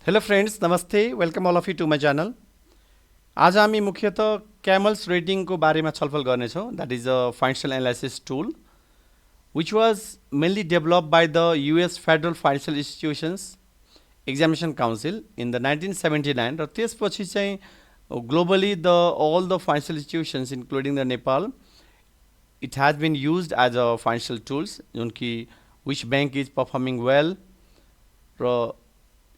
Hello friends, namaste. Welcome all of you to my channel. आज हामी मुख्यतः camels rating को बारेमा छलफल गर्नेछौँ. That is a financial analysis tool which was mainly developed by the US Federal Financial Institutions Examination Council in the 1979 र त्यसपछि चाहिँ globally all the financial institutions including the Nepal it has been used as a financial tools जुन कि which bank is performing well raw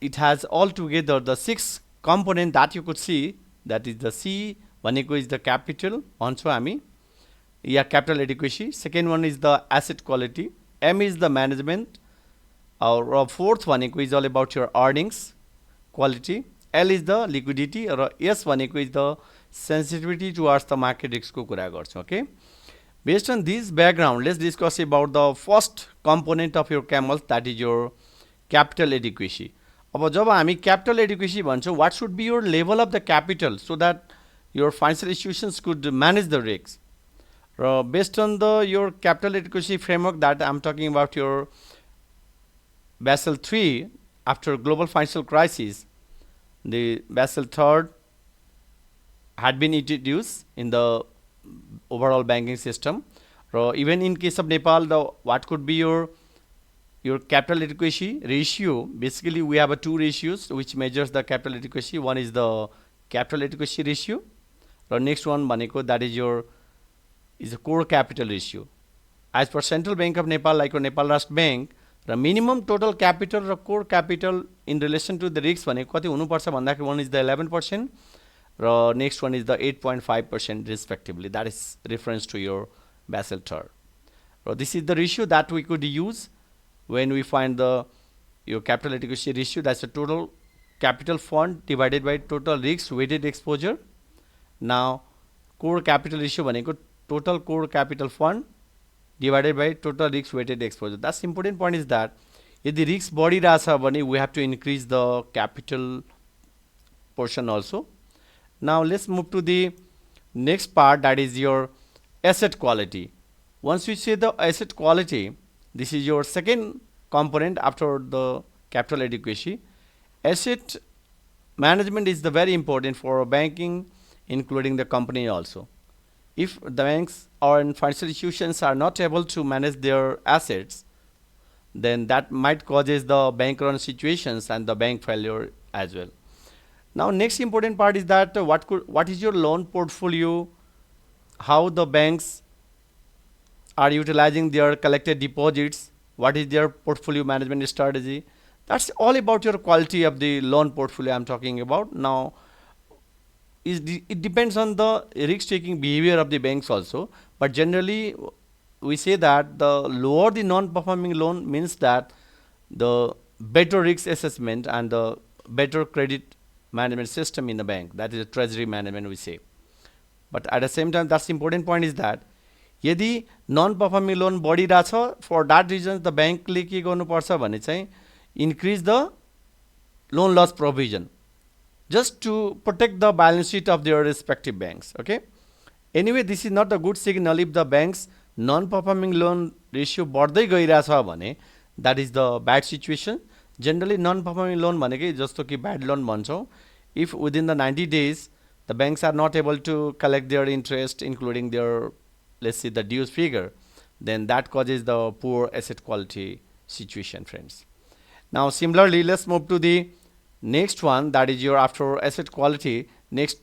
it has altogether the 6 component that you could see. That is the C भनेको is the capital भन्छौँ हामी या capital adequacy. Second one is the asset quality. M is the management. Or fourth भनेको is all about your earnings quality. L is the liquidity raw S भनेको is the sensitivity towards the market risk को कुरा गर्छौँ. Okay. Based on this background, let's discuss about the first component of your camels, that is your capital adequacy. अब जब हामी capital adequacy भन्छौँ, what should be your level of the capital so that your financial institutions could manage the risks. Based on your capital adequacy framework that I'm talking about your Basel III after global financial crisis, the Basel III had been introduced in the overall banking system. Even in case of Nepal, what could be your capital adequacy ratio? Basically, we have two ratios which measures the capital adequacy. One is the capital adequacy ratio. The next one that is a core capital ratio. As per Central Bank of Nepal, like Nepal Rashtra Bank, the minimum total capital or core capital in relation to the risks one is the 11%. The next one is the 8.5% respectively. That is reference to your Basel III. This is the ratio that we could use when we find your capital adequacy ratio. That's the total capital fund divided by total risk weighted exposure. Now core capital ratio भनेको total core capital fund divided by total risk weighted exposure. That's important point is that if the risk बढिरहेछ भने we have to increase the capital portion also. Now let's move to the next part, that is your asset quality. Once we say the asset quality, this is your second component after the capital adequacy. Asset management is the very important for banking, including the company also. If the banks or financial institutions are not able to manage their assets, then that might causes the bank run situations and the bank failure as well. Now next important part is that what is your loan portfolio, how the banks are utilizing their collected deposits, what is their portfolio management strategy. That's all about your quality of the loan portfolio I'm talking about. Now it depends on the risk taking behavior of the banks also, but generally we say that the lower the non-performing loan means that the better risk assessment and the better credit management system in the bank, that is a treasury management we say. But at the same time, that's important point is that यदि non-performing loan बढिरहेछ, for that reason the bank ले के गर्नुपर्छ भने चाहिँ increase the loan loss provision just to protect the balance sheet of their respective banks. Okay. Anyway, this is not a good signal if the bank's non-performing loan ratio बढ्दै गइरहेछ भने that is the bad situation. Generally non-performing loan भनेकै जस्तो कि bad loan भन्छौँ. If within the 90 days the banks are not able to collect their interest, including their, let's say, the dues figure, then that causes the poor asset quality situation, friends. Now similarly, let's move to the next one, that is your after asset quality. Next,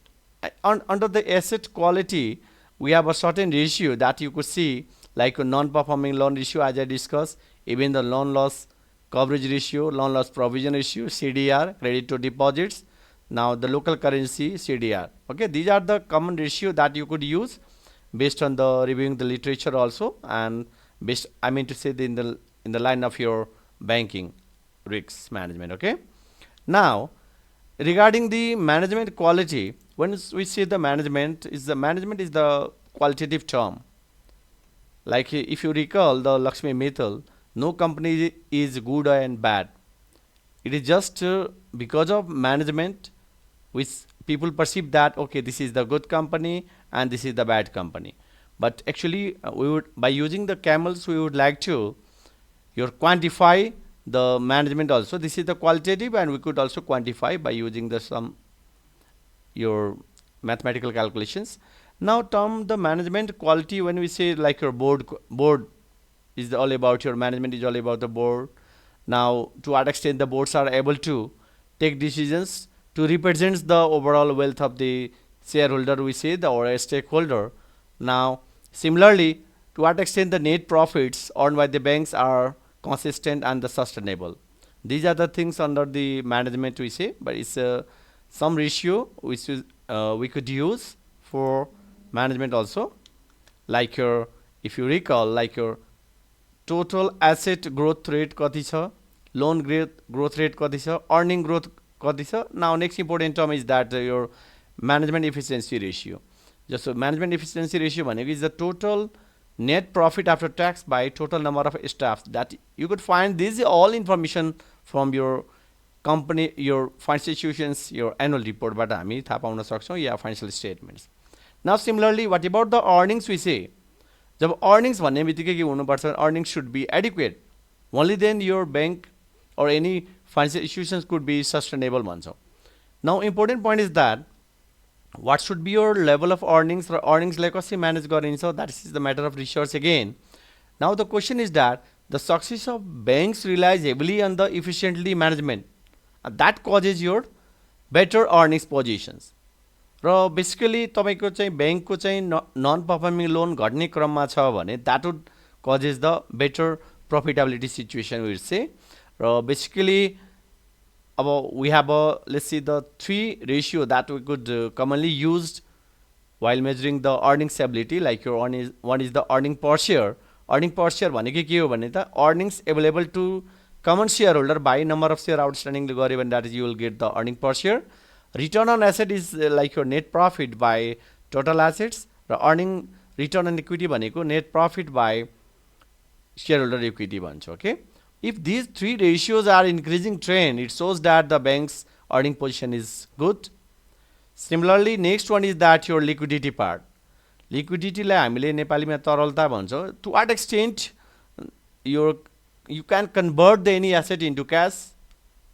under the asset quality we have a certain ratio that you could see, like a non-performing loan ratio as I discussed, even the loan loss coverage ratio, loan loss provision ratio, CDR, credit to deposits, now the local currency CDR. Okay, these are the common ratio that you could use based on the reviewing the literature also, and based, I mean to say, in the line of your banking risks management. Okay. Now regarding the management quality, when we say the management is the qualitative term. Like if you recall the Lakshmi Mittal, no company is good and bad. It is just because of management which people perceive that okay, this is the good company and this is the bad company. But actually we would, by using the camels, we would like to quantify the management also. This is the qualitative, and we could also quantify by using the some your mathematical calculations. Now term the management quality, when we say like your board is all about your management, is all about the board. Now to what extent the boards are able to take decisions to represent the overall wealth of the shareholder, we say the or a stakeholder. Now similarly, to what extent the net profits earned by the banks are consistent and the sustainable. These are the things under the management we say, but it's some ratio which is we could use for management also, like your, if you recall, like your total asset growth rate कति छ, loan growth rate कति छ, earning growth कति छ. Now next important term is that your management efficiency ratio. Just so management efficiency ratio भनेको is the total net profit after tax by total number of staff. That you could find this all information from your company, your financial institutions, your annual report बाट हामी थाहा pound सक्छौं, या financial statements. Now similarly, what about the earnings we say? जब earnings भन्ने बित्तिकै के हुनुपर्छ, earnings should be adequate. Only then your bank or any financial institutions could be sustainable भन्छौं. Now important point is that what should be your level of earnings, or earnings like कसरी manage गरिन्छ, that is the matter of research again. Now the question is that the success of banks relies heavily on the efficiently management, and that causes your better earnings positions. र basically तपाईको चाहिँ बैंकको चाहिँ none performing loan घट्ने क्रममा छ भने that would causes the better profitability situation, we would say. र basically अब we have a, let's see, the three ratio that we could commonly used while measuring the earning stability, like your one is the earning per share. Earning per share भनेको के हो भने त earnings available to common shareholder by number of share outstanding ले गर्यो भने that is you will get the earning per share. Return on asset is like your net profit by total assets. Raw earning return on equity भनेको net profit by shareholder equity भन्छ. Okay, if these three ratios are increasing trend, it shows that the bank's earning position is good. Similarly, next one is that your liquidity part. Liquidity लाई हामीले नेपालीमा तरलता भन्छौं. To what extent you can convert the any asset into cash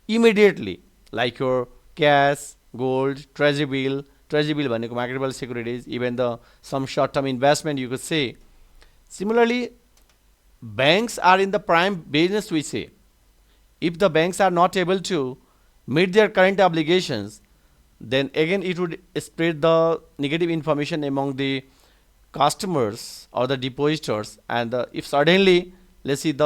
immediately, like your cash, gold, treasury bill भनेको marketable securities, even the some short term investment you could say. Similarly, banks are in the prime business, we say. If the banks are not able to meet their current obligations, then again it would spread the negative information among the customers or the depositors. And if suddenly, let's see,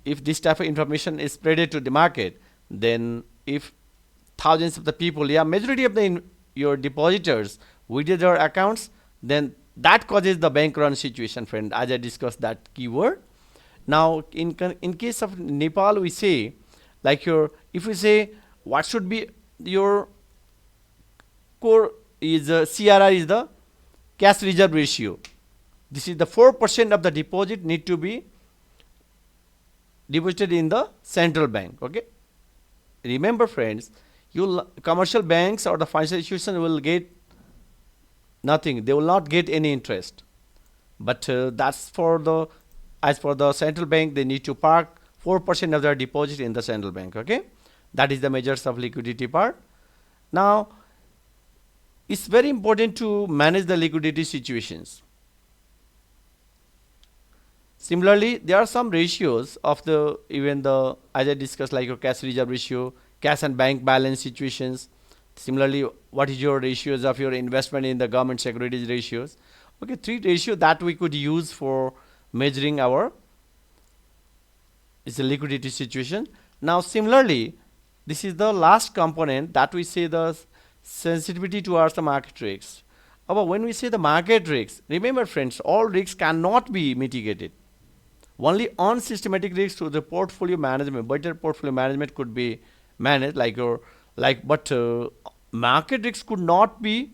if this type of information is spreaded to the market, then if thousands of the people, yeah, majority of your depositors withdraw their accounts, then that causes the bank run situation, friend, as I discussed that keyword. Now in case of Nepal, we say, like your, if we say what should be your core is CRR is the cash reserve ratio. This is the 4% of the deposit need to be deposited in the central bank. Okay, remember friends, commercial banks or the financial institutions will get nothing, they will not get any interest, but that's for the, as for the central bank, they need to park 4% of their deposit in the central bank. Okay, that is the measures of liquidity part. Now it's very important to manage the liquidity situations. Similarly, there are some ratios of the, even the, as I discussed, like your cash reserve ratio, cash and bank balance situations. Similarly, what is your ratios of your investment in the government securities ratios. Okay, three ratio that we could use for measuring our is a liquidity situation. Now similarly, this is the last component that we say the sensitivity towards the market risks. But when we say the market risks, remember friends, all risks cannot be mitigated. Only unsystematic risks to the portfolio management, better portfolio management could be managed, like your, like, but market risks could not be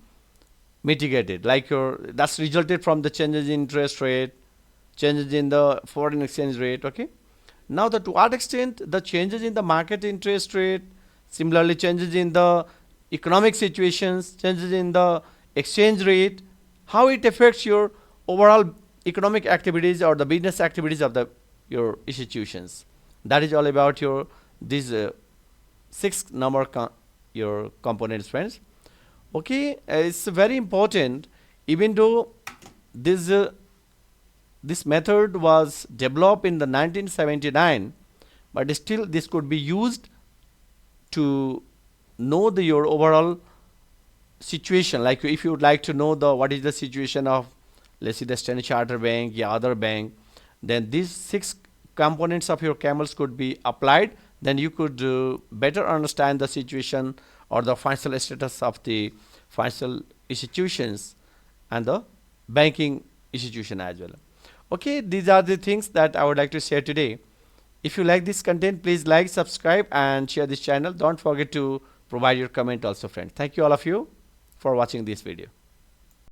mitigated, like your, that's resulted from the changes in interest rate, changes in the foreign exchange rate. Okay, now to what extent the changes in the market interest rate, similarly changes in the economic situations, changes in the exchange rate, how it affects your overall economic activities or the business activities of the your institutions. That is all about your these six number your components, friends. Okay, it's very important. Even though this this method was developed in the 1979, but still this could be used to know your overall situation. Like if you would like to know the what is the situation of, let's say, the Standard Chartered Bank, yeah, other bank, then these six components of your camels could be applied. Then you could better understand the situation or the financial status of the financial institutions and the banking institution as well. Okay, these are the things that I would like to share today. If you like this content, please like, subscribe, and share this channel. Don't forget to provide your comment also, friends. Thank you all of you for watching this video.